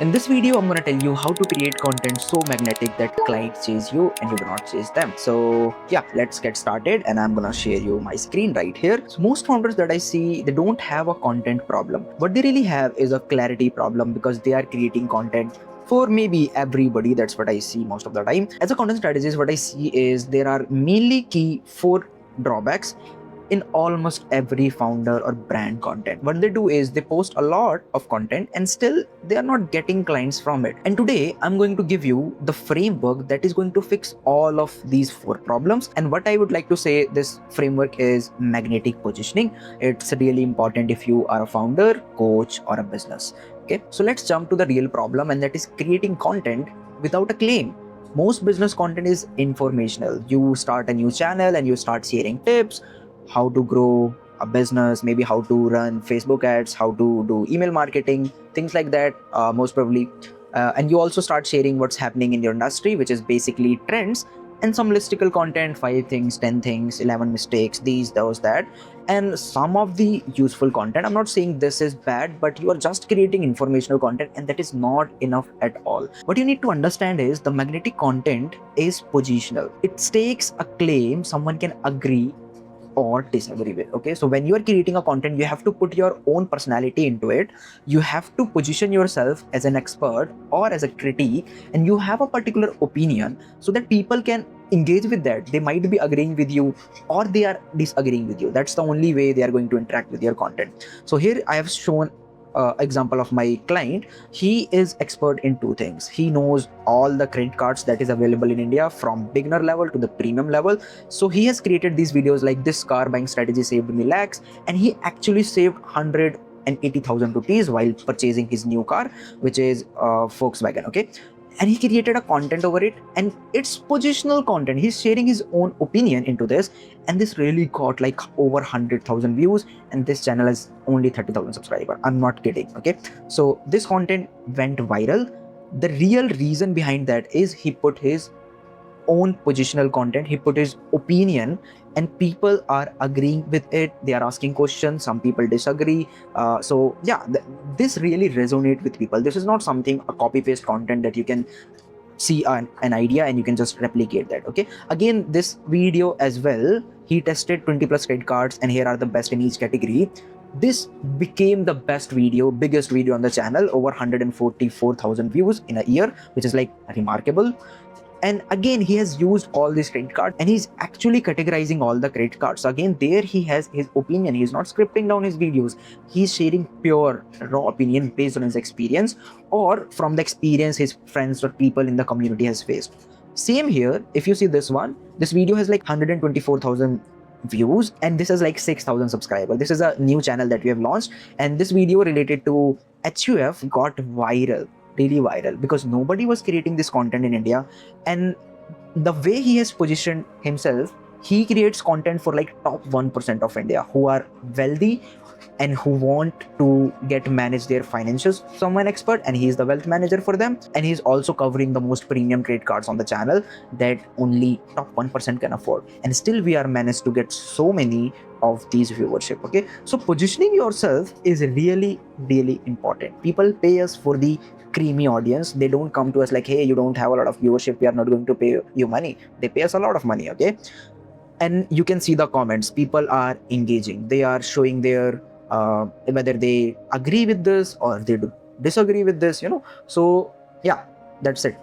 In this video, I'm going to tell you how to create content so magnetic that clients chase you and you do not chase them. So yeah, let's get started and I'm going to share you my screen right here. So most founders that I see, they don't have a content problem. What they really have is a clarity problem because they are creating content for maybe everybody. That's what I see most of the time. As a content strategist, what I see is there are mainly key four drawbacks in almost every founder or brand content. What they do is they post a lot of content and still they are not getting clients from it. And today I'm going to give you the framework that is going to fix all of these four problems. And what I would like to say, this framework is magnetic positioning. It's really important if you are a founder, coach, or a business. Okay, so let's jump to the real problem, and that is creating content without a claim. Most business content is informational. You start a new channel and you start sharing tips, how to grow a business, maybe how to run Facebook ads, how to do email marketing, things like that, most probably. And you also start sharing what's happening in your industry, which is basically trends and some listicle content, 5 things, 10 things, 11 mistakes, these, those, that, and some of the useful content. I'm not saying this is bad, but you are just creating informational content, and that is not enough at all. What you need to understand is the magnetic content is positional. It stakes a claim someone can agree or disagree with. Okay, so when you are creating a content, you have to put your own personality into it. You have to position yourself as an expert or as a critique, and you have a particular opinion so that people can engage with that. They might be agreeing with you or they are disagreeing with you. That's the only way they are going to interact with your content. So here I have shown example of my client. He is expert in two things. He knows all the credit cards that is available in India, from beginner level to the premium level. So he has created these videos like this car buying strategy saved me lakhs, and he actually saved 180,000 rupees while purchasing his new car, which is Volkswagen. Okay, and he created a content over it, and it's positional content. He's sharing his own opinion into this, and this really got like over 100,000 views, and this channel has only 30,000 subscribers. I'm not kidding. Okay, so this content went viral. The real reason behind that is he put his own positional content, he put his opinion, and people are agreeing with it. They are asking questions, some people disagree. So yeah, this really resonates with people. This is not something, a copy paste content that you can see an idea and you can just replicate that. Okay, again, this video as well, he tested 20 plus credit cards, and here are the best in each category. This became the best video, biggest video on the channel, over 144,000 views in a year, which is like remarkable. And again, he has used all these credit cards and he's actually categorizing all the credit cards. So again, there he has his opinion. He's not scripting down his videos. He's sharing pure raw opinion based on his experience or from the experience his friends or people in the community has faced. Same here. If you see this one, this video has like 124,000 views and this is like 6,000 subscribers. This is a new channel that we have launched, and this video related to HUF got viral, really viral, because nobody was creating this content in India. And the way he has positioned himself, he creates content for like top 1% of India who are wealthy and who want to get manage their financials from an expert, and he is the wealth manager for them. And he's also covering the most premium credit cards on the channel that only top 1% can afford, and still we are managed to get so many of these viewership. Okay, so positioning yourself is really important. People pay us for the creamy audience. They don't come to us like, hey, you don't have a lot of viewership, we are not going to pay you money. They pay us a lot of money. Okay, and you can see the comments. People are engaging, they are showing their whether they agree with this or they do disagree with this, so yeah, that's it.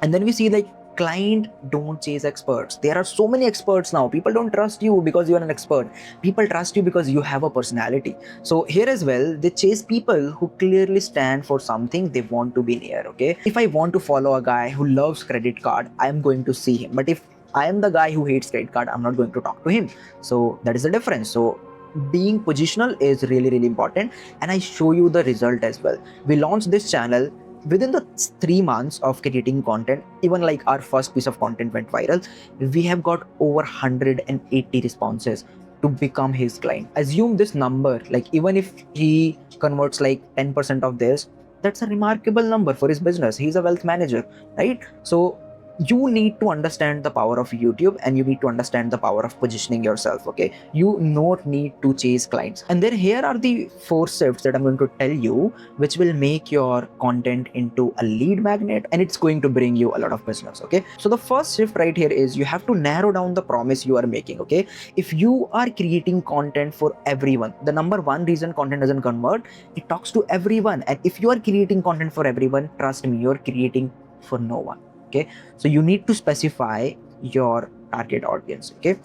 And then we see like, client don't chase experts. There are so many experts now. People don't trust you because you are an expert. People trust you because you have a personality. So here as well, they chase people who clearly stand for something they want to be near. Okay, if I want to follow a guy who loves credit card, I am going to see him. But if I am the guy who hates credit card, I'm not going to talk to him. So that is the difference. So being positional is really important, and I show you the result as well. We launched this channel within the 3 months of creating content. Even like our first piece of content went viral, we have got over 180 responses to become his client. Assume this number, like even if he converts like 10% of this, that's a remarkable number for his business. He's a wealth manager, right? So you need to understand the power of YouTube, and you need to understand the power of positioning yourself. Okay, you not need to chase clients. And then here are the 4 shifts that I'm going to tell you, which will make your content into a lead magnet, and it's going to bring you a lot of business. Okay, so the first shift right here is you have to narrow down the promise you are making. Okay, if you are creating content for everyone, the number one reason content doesn't convert, it talks to everyone. And if you are creating content for everyone, trust me, you're creating for no one. Okay, so you need to specify your target audience. Okay,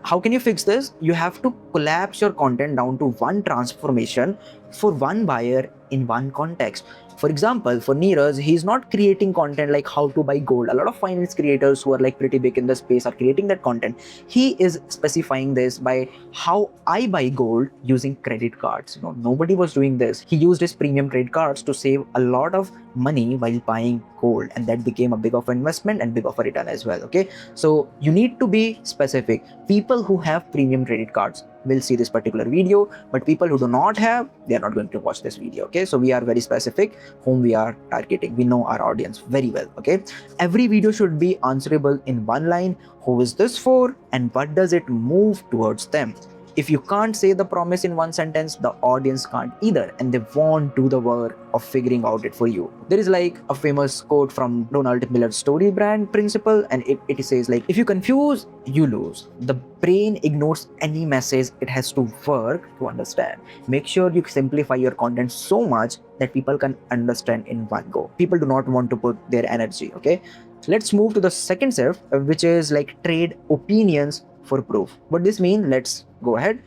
how can you fix this? You have to collapse your content down to one transformation for one buyer in one context. For example, for Neeraj, he's not creating content like how to buy gold. A lot of finance creators who are like pretty big in the space are creating that content. He is specifying this by how I buy gold using credit cards. Nobody was doing this. He used his premium credit cards to save a lot of money while buying gold, and that became a big of an investment and big of a return as well. Okay, so you need to be specific. People who have premium credit cards will see this particular video, but people who do not have, they are not going to watch this video. Okay, so we are very specific whom we are targeting. We know our audience very well. Okay, every video should be answerable in one line. Who is this for, and what does it move towards them? If you can't say the promise in one sentence, the audience can't either, and they won't do the work of figuring out it for you. There is like a famous quote from Donald Miller's story brand principle, and it says like, if you confuse, you lose. The brain ignores any message. It has to work to understand. Make sure you simplify your content so much that people can understand in one go. People do not want to put their energy. Okay, let's move to the second step, which is like trade opinions for proof. What this mean? Let's go ahead.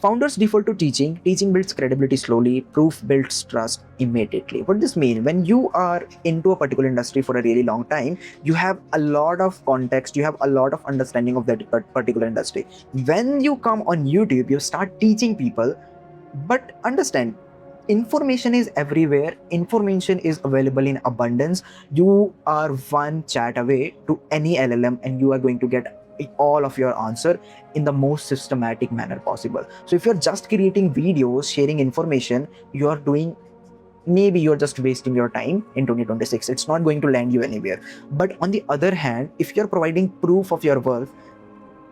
Founders default to teaching. Teaching builds credibility slowly. Proof builds trust immediately. What this mean? When you are into a particular industry for a really long time, you have a lot of context. You have a lot of understanding of that particular industry. When you come on YouTube, you start teaching people. But understand, information is everywhere. Information is available in abundance. You are one chat away to any LLM, and you are going to get all of your answer in the most systematic manner possible. So if you're just creating videos, sharing information, maybe you're just wasting your time in 2026. It's not going to land you anywhere. But on the other hand, if you're providing proof of your worth,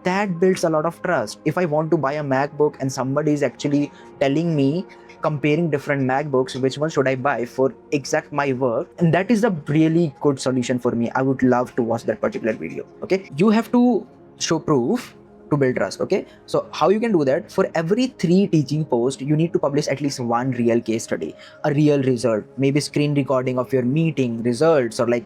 that builds a lot of trust. If I want to buy a MacBook and somebody is actually telling me, comparing different MacBooks, which one should I buy for exact my work, and that is a really good solution for me, I would love to watch that particular video. Okay, you have to show proof to build trust. Okay, so how you can do that? For every 3 teaching posts, you need to publish at least one real case study, a real result, maybe screen recording of your meeting results, or like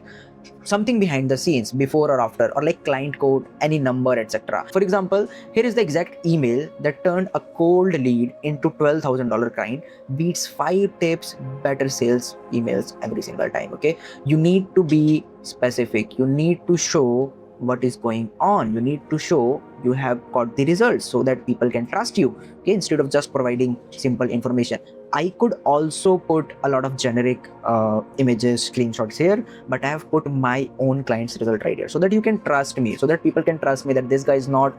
something behind the scenes, before or after, or like client code, any number, etc. For example, here is the exact email that turned a cold lead into $12,000 client, beats 5 tips better sales emails every single time. Okay, you need to be specific. You need to show what is going on. You need to show you have got the results so that people can trust you. Okay, instead of just providing simple information. I could also put a lot of generic images, screenshots here, but I have put my own client's result right here so that you can trust me, so that people can trust me that this guy is not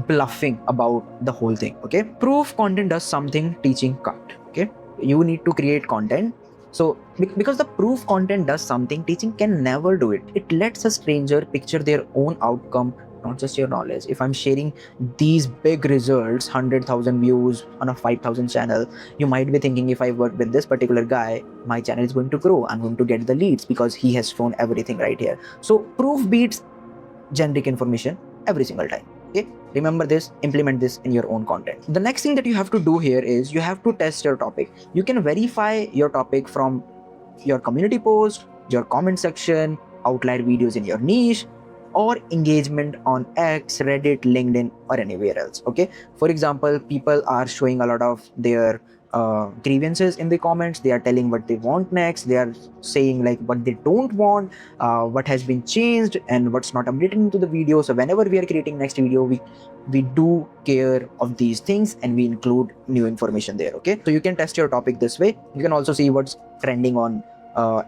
bluffing about the whole thing. Okay, proof content does something teaching can't. Okay, you need to create content. So because the proof content does something teaching can never do it. It lets a stranger picture their own outcome, not just your knowledge. If I'm sharing these big results, 100,000 views on a 5,000 channel, you might be thinking, if I work with this particular guy, my channel is going to grow. I'm going to get the leads because he has shown everything right here. So proof beats generic information every single time. Okay, remember this, implement this in your own content. The next thing that you have to do here is you have to test your topic. You can verify your topic from your community post, your comment section, outlier videos in your niche, or engagement on X, Reddit, LinkedIn, or anywhere else. Okay, for example, people are showing a lot of their grievances in the comments. They are telling what they want next. They are saying like what they don't want, what has been changed, and what's not updated into the video. So whenever we are creating next video, we do care of these things and we include new information there. Okay, so you can test your topic this way. You can also see what's trending on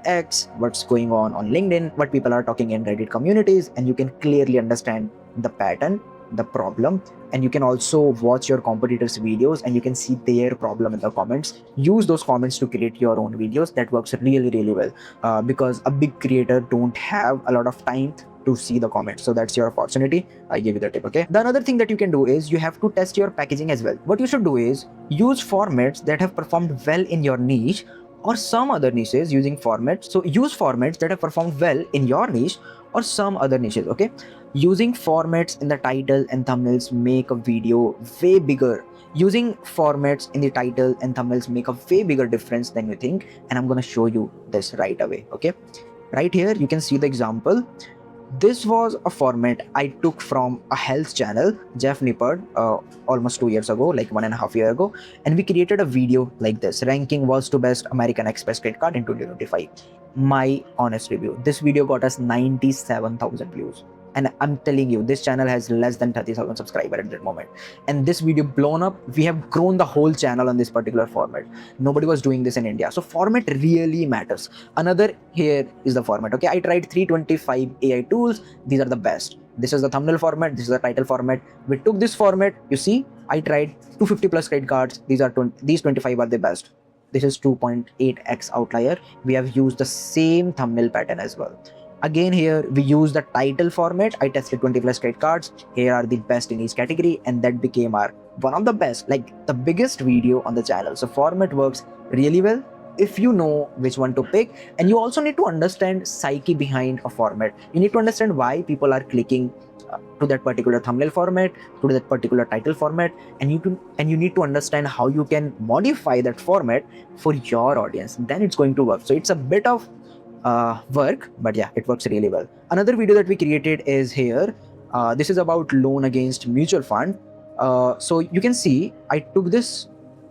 X, what's going on LinkedIn, what people are talking in Reddit communities, and you can clearly understand the pattern the problem, and you can also watch your competitors' videos and you can see their problem in the comments. Use those comments to create your own videos. That works really well, because a big creator don't have a lot of time to see the comments. So that's your opportunity. I give you the tip. Okay, the another thing that you can do is you have to test your packaging as well. What you should do is use formats that have performed well in your niche or some other niches using formats. So use formats that have performed well in your niche or some other niches. Okay, using formats in the title and thumbnails make a video way bigger. Using formats in the title and thumbnails make a way bigger difference than you think, and I'm going to show you this right away. Okay, right here you can see the example. This was a format I took from a health channel, Jeff Nippard, almost 2 years ago, like 1.5 years ago. And we created a video like this: ranking worst to best American Express credit card in 2025. My honest review, this video got us 97,000 views. And I'm telling you, this channel has less than 30,000 subscribers at that moment. And this video blown up. We have grown the whole channel on this particular format. Nobody was doing this in India. So format really matters. Another here is the format. Okay, I tried 325 AI tools. These are the best. This is the thumbnail format. This is the title format. We took this format. You see, I tried 250 plus credit cards. These 25 are the best. This is 2.8x outlier. We have used the same thumbnail pattern as well. Again, here we use the title format. I tested 20 plus credit cards. Here are the best in each category, and that became our one of the best, like the biggest video on the channel. So format works really well if you know which one to pick, and you also need to understand psyche behind a format. You need to understand why people are clicking to that particular thumbnail format, to that particular title format, and you need to understand how you can modify that format for your audience. Then it's going to work. So it's a bit of work, but yeah, it works really well. Another video that we created is here. This is about loan against mutual fund. So you can see I took this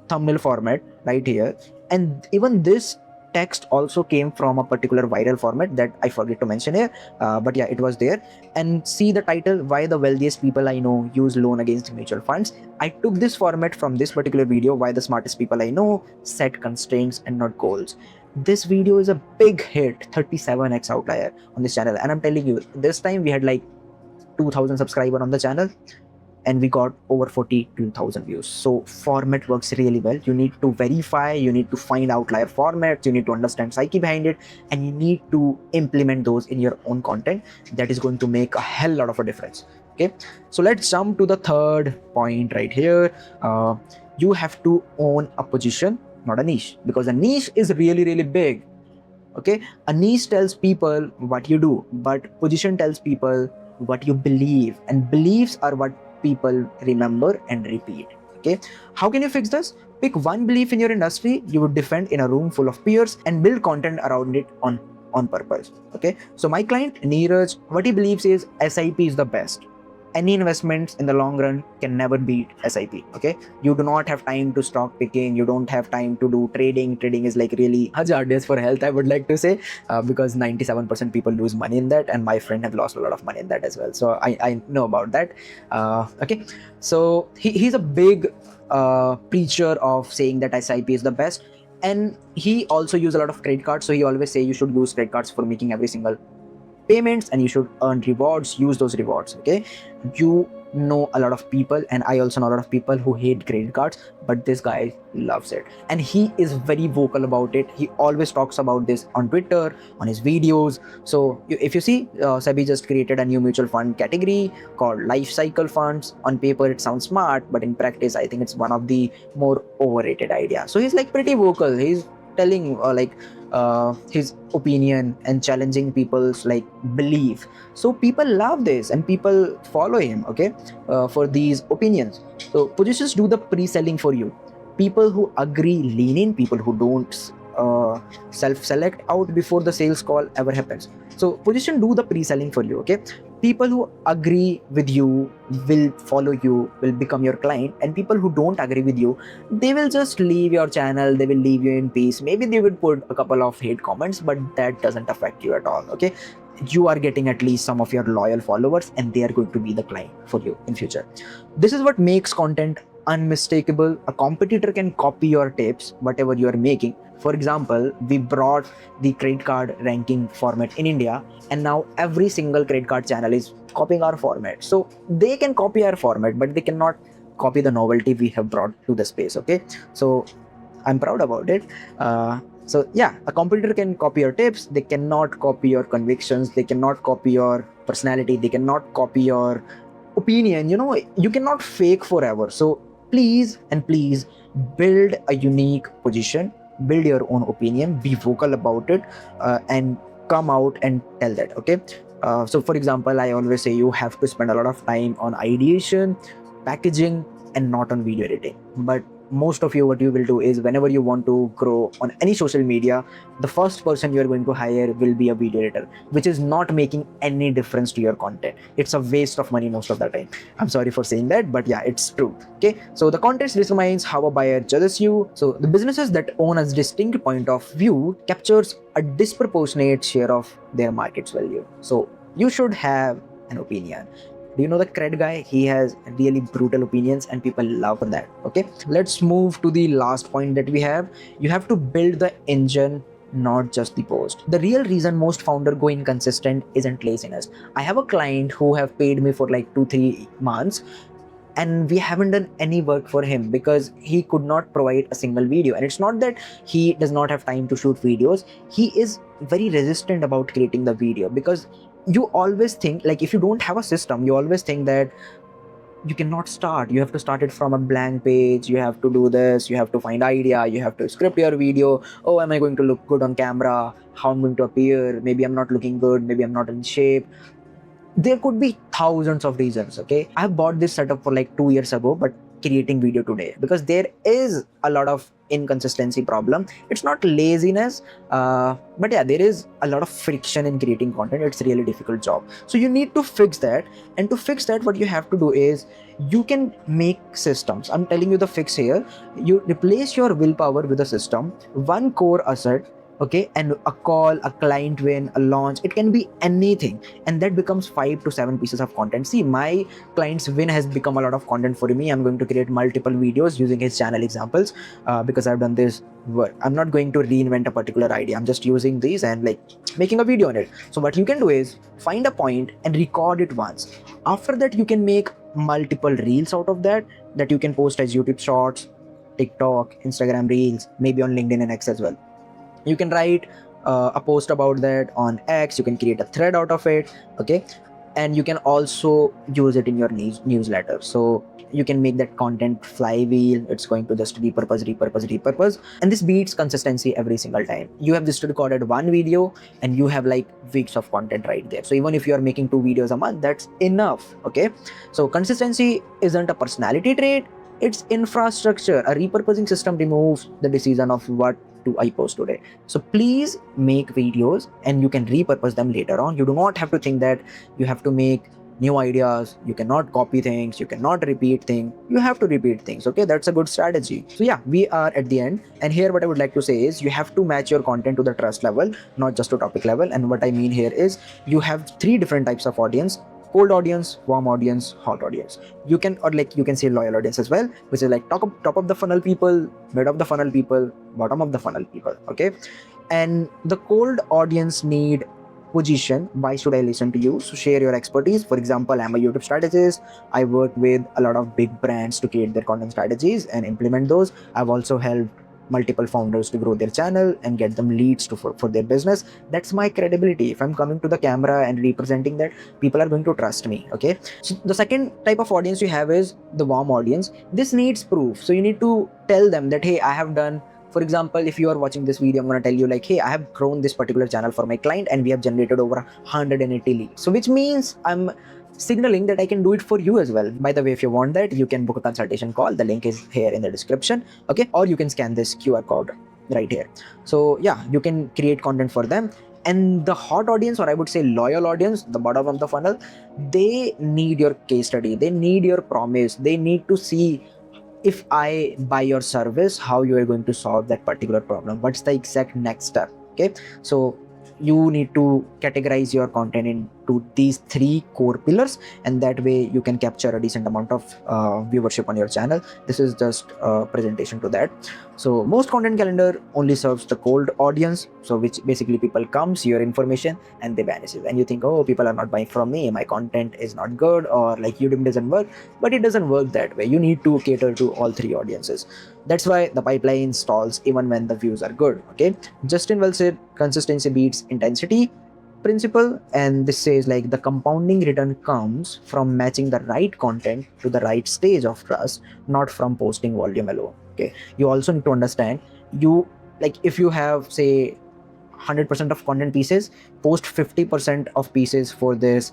thumbnail format right here, and even this text also came from a particular viral format that I forget to mention here, but yeah, it was there. And see the title: why the wealthiest people I know use loan against mutual funds. I took this format from this particular video: why the smartest people I know set constraints and not goals. This video is a big hit, 37x outlier on this channel, and I'm telling you, this time we had like 2,000 subscribers on the channel and we got over 42,000 views. So format works really well. You need to verify, you need to find outlier formats, you need to understand psyche behind it, and you need to implement those in your own content. That is going to make a hell lot of a difference. Okay, so let's jump to the third point right here. You have to own a position, not a niche, because a niche is really big. Okay, a niche tells people what you do, but position tells people what you believe, and beliefs are what people remember and repeat. Okay, how can you fix this? Pick one belief in your industry you would defend in a room full of peers and build content around it on purpose. Okay, so my client Neeraj, what he believes is SIP is the best. Any investments in the long run can never beat SIP. Okay, you do not have time to stock picking, you don't have time to do trading. Trading is like really hazardous for health, I would like to say, because 97% people lose money in that, and my friend have lost a lot of money in that as well, so I know about that. Okay, so he's a big preacher of saying that SIP is the best, and he also use a lot of credit cards. So he always say you should use credit cards for making every single payments, and you should earn rewards, use those rewards. Okay, you know a lot of people, and I also know a lot of people who hate credit cards, but this guy loves it, and he is very vocal about it. He always talks about this on Twitter, on his videos. So if you see, SEBI just created a new mutual fund category called life cycle funds. On paper it sounds smart, but in practice I think it's one of the more overrated ideas. So he's like pretty vocal. He's telling his opinion and challenging people's like belief. So people love this and people follow him. Okay, for these opinions. So positions do the pre-selling for you. People who agree lean in, people who don't self-select out before the sales call ever happens. So position do the pre-selling for you. Okay, people who agree with you will follow you, will become your client, and people who don't agree with you, they will just leave your channel, they will leave you in peace. Maybe they will put a couple of hate comments, but that doesn't affect you at all. Okay, you are getting at least some of your loyal followers, and they are going to be the client for you in future. This is what makes content unmistakable. A competitor can copy your tips, whatever you are making, For example, we brought the credit card ranking format in India, and now every single credit card channel is copying our format. So they can copy our format, but they cannot copy the novelty we have brought to the space. Okay, so I'm proud about it. So yeah, a competitor can copy your tips, they cannot copy your convictions, they cannot copy your personality, they cannot copy your opinion. You cannot fake forever. So please and please build a unique position, build your own opinion, be vocal about it, and come out and tell that. Okay, so for example, I always say you have to spend a lot of time on ideation, packaging, and not on video editing. But most of you, what you will do is, whenever you want to grow on any social media, the first person you are going to hire will be a video editor, which is not making any difference to your content. It's a waste of money most of the time. I'm sorry for saying that, but yeah, it's true. Okay, so the context determines how a buyer judges you. So the businesses that own a distinct point of view captures a disproportionate share of their market's value. So you should have an opinion. Do you know the cred guy? He has really brutal opinions and people love that. Okay, let's move to the last point that we have. You have to build the engine, not just the post. The real reason most founder go inconsistent isn't laziness. I have a client who have paid me for like 2-3 months, and we haven't done any work for him because he could not provide a single video. And it's not that he does not have time to shoot videos, he is very resistant about creating the video. Because you always think, like, if you don't have a system, you always think that you cannot start, you have to start it from a blank page, you have to do this, you have to find idea, you have to script your video. Oh, am I going to look good on camera? How I'm going to appear? Maybe I'm not looking good, maybe I'm not in shape. There could be thousands of reasons. Okay, I bought this setup for like 2 years ago, but creating video today, because there is a lot of inconsistency problem. It's not laziness, but yeah, there is a lot of friction in creating content. It's a really difficult job, so you need to fix that. And to fix that, what you have to do is, you can make systems. I'm telling you the fix here. You replace your willpower with a system, one core asset. Okay, and a call, a client win, a launch, it can be anything, and that becomes 5 to 7 pieces of content. See, my client's win has become a lot of content for me. I'm going to create multiple videos using his channel examples, because I've done this work. I'm not going to reinvent a particular idea, I'm just using these and like making a video on it. So what you can do is find a point and record it once. After that, you can make multiple reels out of that you can post as YouTube shorts, TikTok, Instagram reels, maybe on LinkedIn and X as well. You can write a post about that on X, you can create a thread out of it. Okay, and you can also use it in your newsletter. So you can make that content flywheel. It's going to just repurpose, and this beats consistency every single time. You have just recorded one video and you have like weeks of content right there. So even if you are making 2 videos a month, that's enough. Okay, so consistency isn't a personality trait, it's infrastructure. A repurposing system removes the decision of what do I post today. So please make videos and you can repurpose them later on. You do not have to think that you have to make new ideas, you cannot copy things, you cannot repeat things. You have to repeat things. Okay, that's a good strategy. So yeah, we are at the end, and here what I would like to say is, you have to match your content to the trust level, not just to topic level. And what I mean here is, you have 3 different types of audience: cold audience, warm audience, hot audience. You can, or like you can say loyal audience as well, which is like top of the funnel people, mid of the funnel people, bottom of the funnel people. Okay, and the cold audience need position. Why should I listen to you? So share your expertise. For example, I'm a YouTube strategist. I work with a lot of big brands to create their content strategies and implement those. I've also helped multiple founders to grow their channel and get them leads for their business. That's my credibility. If I'm coming to the camera and representing that, people are going to trust me. Okay, so the second type of audience you have is the warm audience. This needs proof. So you need to tell them that, hey, I have done, for example, if you are watching this video, I'm going to tell you like, hey, I have grown this particular channel for my client and we have generated over 180 leads. So which means I'm signaling that I can do it for you as well. By the way, if you want that, you can book a consultation call. The link is here in the description. Okay, or you can scan this QR code right here. So yeah, you can create content for them. And the hot audience, or I would say loyal audience, the bottom of the funnel, they need your case study, they need your promise, they need to see, if I buy your service, how you are going to solve that particular problem, what's the exact next step. Okay, so you need to categorize your content into these 3 core pillars, and that way you can capture a decent amount of viewership on your channel. This is just a presentation to that. So most content calendar only serves the cold audience, so which basically people come, see your information, and they vanishes. And you think, oh, people are not buying from me, my content is not good, or like YouTube doesn't work. But it doesn't work that way. You need to cater to all three audiences. That's why the pipeline stalls even when the views are good. Okay. Justin Wells said consistency beats intensity principle, and this says like the compounding return comes from matching the right content to the right stage of trust, not from posting volume alone. Okay, you also need to understand, you like if you have say 100% of content pieces, post 50% of pieces for this